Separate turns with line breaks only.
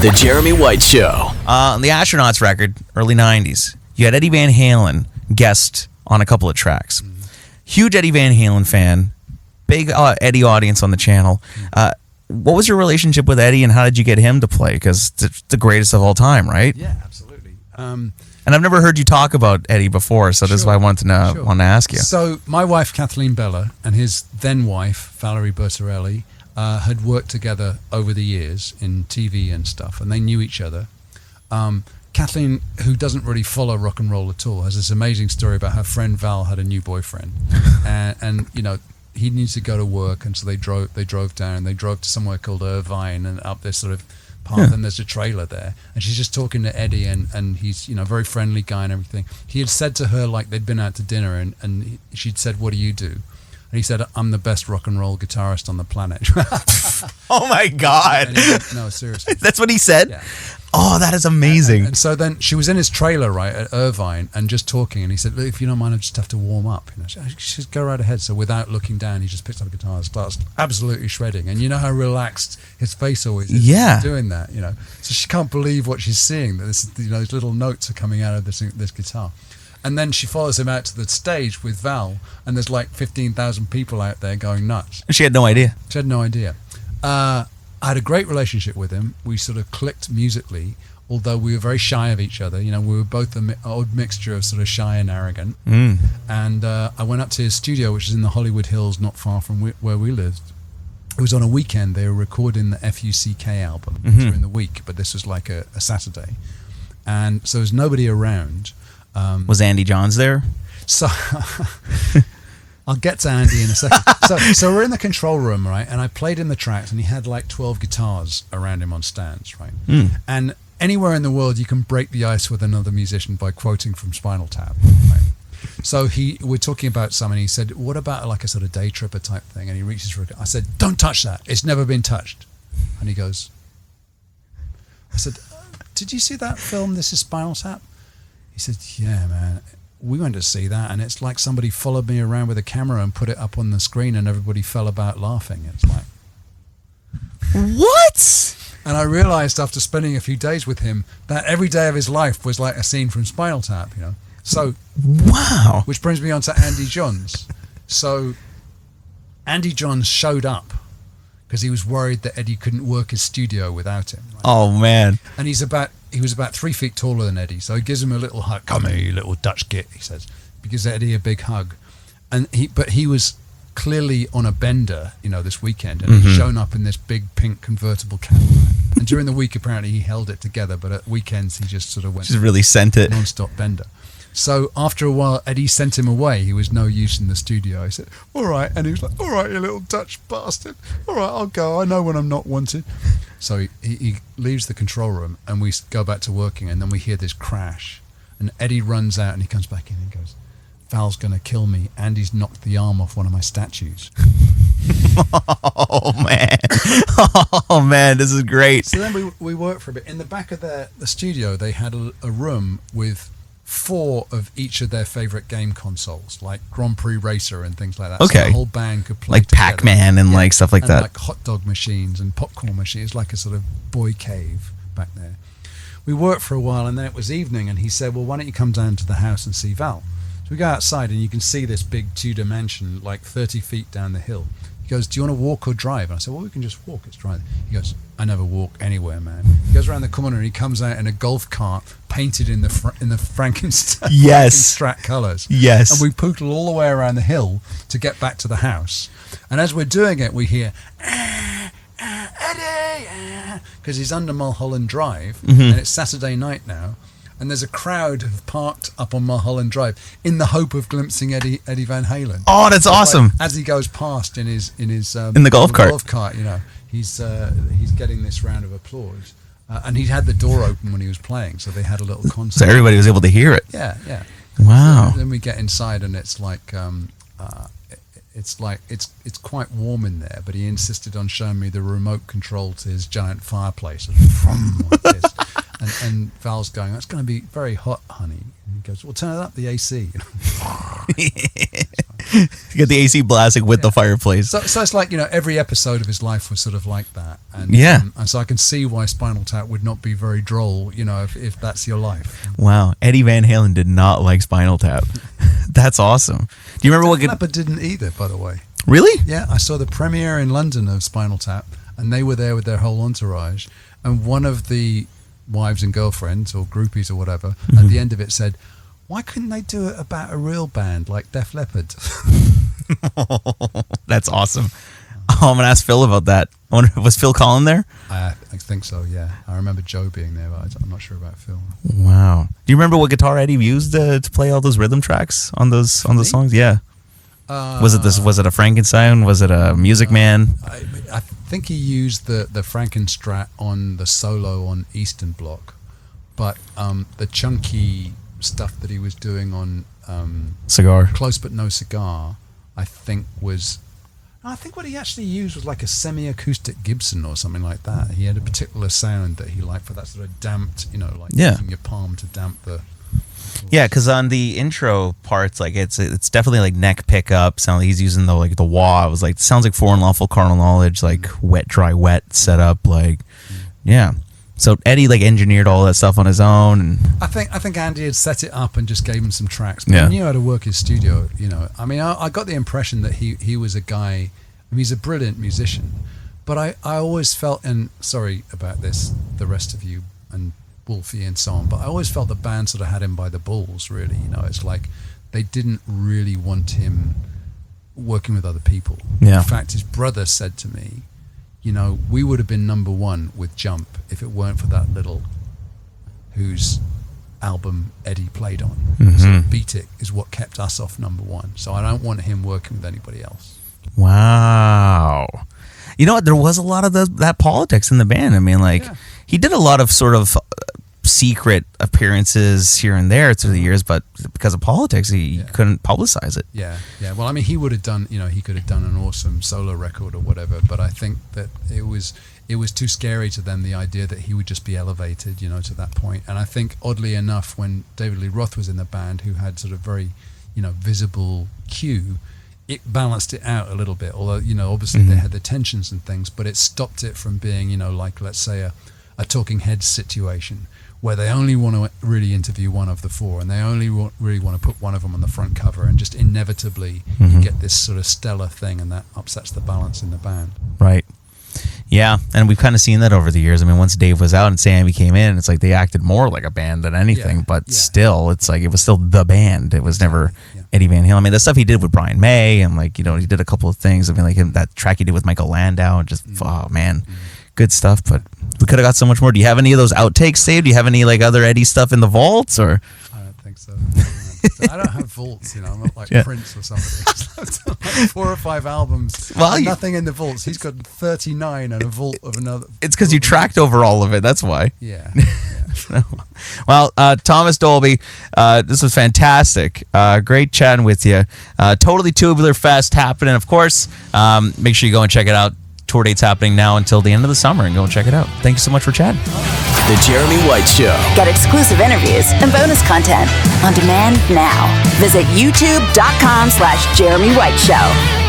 The Jeremy White Show.
On the Astronauts record, early 90s, you had Eddie Van Halen guest on a couple of tracks. Huge Eddie Van Halen fan, big Eddie audience on the channel. What was your relationship with Eddie, and how did you get him to play? Because it's the greatest of all time, right?
Yeah, absolutely.
And I've never heard you talk about Eddie before, so this is why I wanted to ask you.
So my wife, Kathleen Bella, and his then wife, Valerie Bertarelli, had worked together over the years in TV and stuff, and they knew each other. Kathleen, who doesn't really follow rock and roll at all, has this amazing story about her friend Val had a new boyfriend, and you know, he needs to go to work, and so they drove down, and they drove to somewhere called Irvine and up this sort of path, and there's a trailer there, and she's just talking to Eddie, and he's, you know, very friendly guy and everything. He had said to her, like, they'd been out to dinner, and she'd said, "What do you do?" And he said, "I'm the best rock and roll guitarist on the planet."
Oh my God!
And he went, no, seriously.
That's what he said?
Yeah.
Oh, that is amazing.
And so then she was in his trailer, right, at Irvine, and just talking, and he said, "Look, if you don't mind, I just have to warm up." You know, she said, "Go right ahead." So without looking down, he just picks up a guitar and starts absolutely shredding. And you know how relaxed his face always is doing that, you know. So she can't believe what she's seeing, that this, you know, these little notes are coming out of this guitar. And then she follows him out to the stage with Val, and there's like 15,000 people out there going nuts.
She had no idea.
She had no idea. I had a great relationship with him. We sort of clicked musically, although we were very shy of each other. You know, we were both an odd mixture of sort of shy and arrogant. And I went up to his studio, which is in the Hollywood Hills, not far from where we lived. It was on a weekend. They were recording the FUCK album during the week, but this was like a Saturday. And so there was nobody around.
Was Andy Johns there?
So I'll get to Andy in a second. So we're in the control room, right? And I played in the tracks, and he had like 12 guitars around him on stands, right? And anywhere in the world you can break the ice with another musician by quoting from Spinal Tap, right? So we're talking about something. He said, "What about like a sort of day tripper type thing?" And he reaches for it. I said, "Don't touch that. It's never been touched." And he goes, I said, "Did you see that film, This Is Spinal Tap?" He said, "Yeah, man. We went to see that, and it's like somebody followed me around with a camera and put it up on the screen, and everybody fell about laughing." It's like,
what?
And I realized after spending a few days with him that every day of his life was like a scene from Spinal Tap, you know. So,
wow.
Which brings me on to Andy Johns. So, Andy Johns showed up because he was worried that Eddie couldn't work his studio without him. Right?
Oh man!
And he was about 3 feet taller than Eddie, so he gives him a little hug. "Come here, you little Dutch git," he says. He gives Eddie a big hug, but he was clearly on a bender, you know, this weekend, and he'd shown up in this big pink convertible Cadillac. And during the week, apparently, he held it together, but at weekends, he just sort of went.
Just really sent it.
Non-stop bender. So after a while, Eddie sent him away. He was no use in the studio. I said, "All right," and he was like, "All right, you little Dutch bastard. All right, I'll go. I know when I'm not wanted." So he leaves the control room, and we go back to working, and then we hear this crash, and Eddie runs out, and he comes back in and goes, "Val's going to kill me. Andy's knocked the arm off one of my statues."
Oh man! Oh man! This is great.
So then we worked for a bit. In the back of the studio, they had a room with 4 of each of their favorite game consoles, like Grand Prix Racer and things like that.
Okay.
So the whole band could play
like
together.
Pac-Man and like stuff like
and
that.
Like hot dog machines and popcorn machines. It's like a sort of boy cave back there. We worked for a while, and then it was evening, and he said, "Well, why don't you come down to the house and see Val?" So we go outside, and you can see this big Tudor mansion like 30 feet down the hill. He goes, "Do you want to walk or drive?" And I said, "Well, we can just walk. It's driving." He goes, "I never walk anywhere, man." He goes around the corner, and he comes out in a golf cart painted in the Frankenstein Frankenstrat colours.
Yes.
And we pootled all the way around the hill to get back to the house. And as we're doing it, we hear, "Eddie!" because he's under Mulholland Drive, and it's Saturday night now. And there's a crowd have parked up on Mulholland Drive in the hope of glimpsing Eddie Van Halen.
Oh, that's awesome!
Like, as he goes past in
the golf cart,
you know, he's getting this round of applause, and he had the door open when he was playing, so they had a little concert.
So everybody was able to hear it.
Yeah.
Wow.
So then we get inside, and it's like it's quite warm in there. But he insisted on showing me the remote control to his giant fireplace, like this. And Val's going, "That's going to be very hot, honey." And he goes, "Well, turn it up, the AC."
You get the AC blasting with the fireplace.
So it's like, every episode of his life was sort of like that. And,
Yeah.
And so I can see why Spinal Tap would not be very droll, if that's your life.
Wow. Eddie Van Halen did not like Spinal Tap. That's awesome. Do you remember what?
Def Leppard didn't either, by the way.
Really?
Yeah, I saw the premiere in London of Spinal Tap, and they were there with their whole entourage. And one of the wives and girlfriends, or groupies or whatever, at the end of it said, "Why couldn't they do it about a real band like Def Leppard?"
That's awesome. Oh, I'm gonna ask Phil about that. I wonder, was Phil Collin there?
I think so. Yeah, I remember Joe being there, but I'm not sure about Phil.
Wow. Do you remember what guitar Eddie used to play all those rhythm tracks on those songs? Yeah. Was it a Frankenstein? Was it a Music Man?
I think he used the Frankenstrat on the solo on Eastern Bloc, but the chunky stuff that he was doing on
Cigar.
Close But No Cigar, I think what he actually used was like a semi-acoustic Gibson or something like that. He had a particular sound that he liked for that sort of damped, using your palm to damp the...
Yeah, because on the intro parts, like it's definitely like neck pickup. Sound like he's using the wah. It was like, sounds like For Unlawful Carnal Knowledge, like wet, dry, wet setup. Like, yeah. So Eddie like engineered all that stuff on his own. And
I think Andy had set it up and just gave him some tracks. But
Yeah.
he knew how to work his studio. I mean, I got the impression that he was a guy. I mean, he's a brilliant musician, but I always felt, and sorry about this, the rest of you and Wolfie and so on, but I always felt the band sort of had him by the balls. Really, it's like they didn't really want him working with other people.
Yeah.
In fact, his brother said to me, we would have been number one with Jump if it weren't for that little whose album Eddie played on. So Beat It is what kept us off number one. So I don't want him working with anybody else.
wow. You know what? There was a lot of that politics in the band. I mean, he did a lot of sort of secret appearances here and there through the years, but because of politics, he couldn't publicize it.
Yeah. Well, I mean, he would have done, he could have done an awesome solo record or whatever, but I think that it was too scary to them, the idea that he would just be elevated, to that point. And I think, oddly enough, when David Lee Roth was in the band, who had sort of very, visible cue, it balanced it out a little bit. Although, obviously they had the tensions and things, but it stopped it from being, like, let's say a Talking Heads situation, where they only want to really interview one of the four, and they only really want to put one of them on the front cover, and just inevitably you get this sort of stellar thing, and that upsets the balance in the band.
Right. Yeah, and we've kind of seen that over the years. I mean, once Dave was out and Sammy came in, it's like they acted more like a band than anything, but still, it's like it was still the band. It was never Eddie Van Halen. I mean, the stuff he did with Brian May, and he did a couple of things. I mean, like that track he did with Michael Landau, and just, oh man, good stuff, but we could have got so much more. Do you have any of those outtakes saved? Do you have any other Eddie stuff in the vaults, or?
I don't think so. I don't have vaults, I'm not like Prince or somebody. Like 4 or 5 albums, nothing in the vaults. He's got 39 and a vault of another.
It's because you tracked over all of it. That's why.
Yeah.
Well, Thomas Dolby, this was fantastic. Great chatting with you. Totally Tubular Fest happening, of course. Make sure you go and check it out. Tour date's happening now until the end of the summer, and go and check it out. Thank you so much for chatting.
The Jeremy White Show.
Get exclusive interviews and bonus content on demand now. Visit youtube.com/Jeremy White Show.